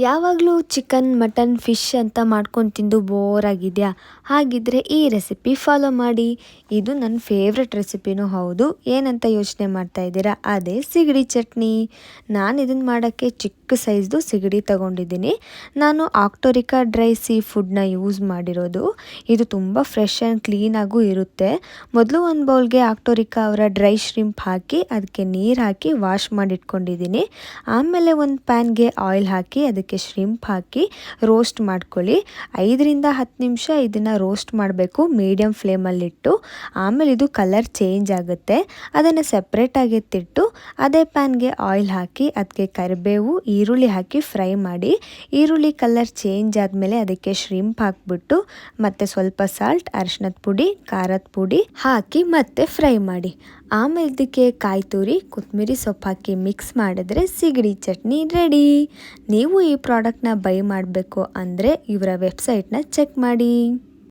ಯಾವಾಗಲೂ chicken mutton fish ಅಂತ ಮಾಡ್ಕೊಂಡು ತಿಂದು ಬೋರ್ ಆಗಿದೆಯಾ? ಹಾಗಿದ್ರೆ ಈ ರೆಸಿಪಿ ಫಾಲೋ ಮಾಡಿ. ಇದು ನನ್ನ ಫೇವ್ರೆಟ್ ರೆಸಿಪಿನೂ ಹೌದು. ಏನಂತ ಯೋಚನೆ ಮಾಡ್ತಾ ಇದ್ದೀರಾ? ಅದೇ ಸಿಗಡಿ ಚಟ್ನಿ. ನಾನು ಇದನ್ನು ಮಾಡೋಕ್ಕೆ ಚಿಕ್ಕ ಸೈಜ್ದು ಸಿಗಡಿ ತಗೊಂಡಿದ್ದೀನಿ. ನಾನು ಆಕ್ಟೋರಿಕಾ ಡ್ರೈ ಸೀ ಫುಡ್ನ ಯೂಸ್ ಮಾಡಿರೋದು. ಇದು ತುಂಬ ಫ್ರೆಶ್ ಆ್ಯಂಡ್ ಕ್ಲೀನಾಗೂ ಇರುತ್ತೆ. ಮೊದಲು ಒಂದು ಬೌಲ್ಗೆ ಆಕ್ಟೋರಿಕಾ ಅವರ ಡ್ರೈ ಶ್ರಿಂಪ್ ಹಾಕಿ ಅದಕ್ಕೆ ನೀರು ಹಾಕಿ ವಾಶ್ ಮಾಡಿಟ್ಕೊಂಡಿದ್ದೀನಿ. ಆಮೇಲೆ ಒಂದು ಪ್ಯಾನ್ಗೆ ಆಯಿಲ್ ಹಾಕಿ ಅದಕ್ಕೆ ಶ್ರಿಂಪ್ ಹಾಕಿ ರೋಸ್ಟ್ ಮಾಡ್ಕೊಳ್ಳಿ. 5ರಿಂದ 10 ನಿಮಿಷ ಇದನ್ನು ರೋಸ್ಟ್ ಮಾಡಬೇಕು ಮೀಡಿಯಮ್ ಫ್ಲೇಮಲ್ಲಿಟ್ಟು. ಆಮೇಲೆ ಇದು ಕಲರ್ ಚೇಂಜ್ ಆಗುತ್ತೆ. ಅದನ್ನು ಸೆಪ್ರೇಟಾಗಿ ಎತ್ತಿಟ್ಟು ಅದೇ ಪ್ಯಾನ್ಗೆ ಆಯಿಲ್ ಹಾಕಿ ಅದಕ್ಕೆ ಕರಿಬೇವು ಈರುಳ್ಳಿ ಹಾಕಿ ಫ್ರೈ ಮಾಡಿ. ಈರುಳ್ಳಿ ಕಲರ್ ಚೇಂಜ್ ಆದಮೇಲೆ ಅದಕ್ಕೆ ಶ್ರಿಂಪ್ ಹಾಕಿಬಿಟ್ಟು ಮತ್ತು ಸ್ವಲ್ಪ ಸಾಲ್ಟ್, ಅರಿಶಿನದ ಪುಡಿ, ಖಾರದ ಪುಡಿ ಹಾಕಿ ಮತ್ತೆ ಫ್ರೈ ಮಾಡಿ. ಆಮೇಲೆ ಇದಕ್ಕೆ ಕಾಯಿ ತುರಿ, ಕೊತ್ತಂಬರಿ ಸೊಪ್ಪು ಹಾಕಿ ಮಿಕ್ಸ್ ಮಾಡಿದ್ರೆ ಸಿಗಡಿ ಚಟ್ನಿ ರೆಡಿ. ನೀವು ಈ ಪ್ರಾಡಕ್ಟ್ನ ಬೈ ಮಾಡಬೇಕು ಅಂದರೆ ಇವರ ವೆಬ್ಸೈಟ್ನ ಚೆಕ್ ಮಾಡಿ.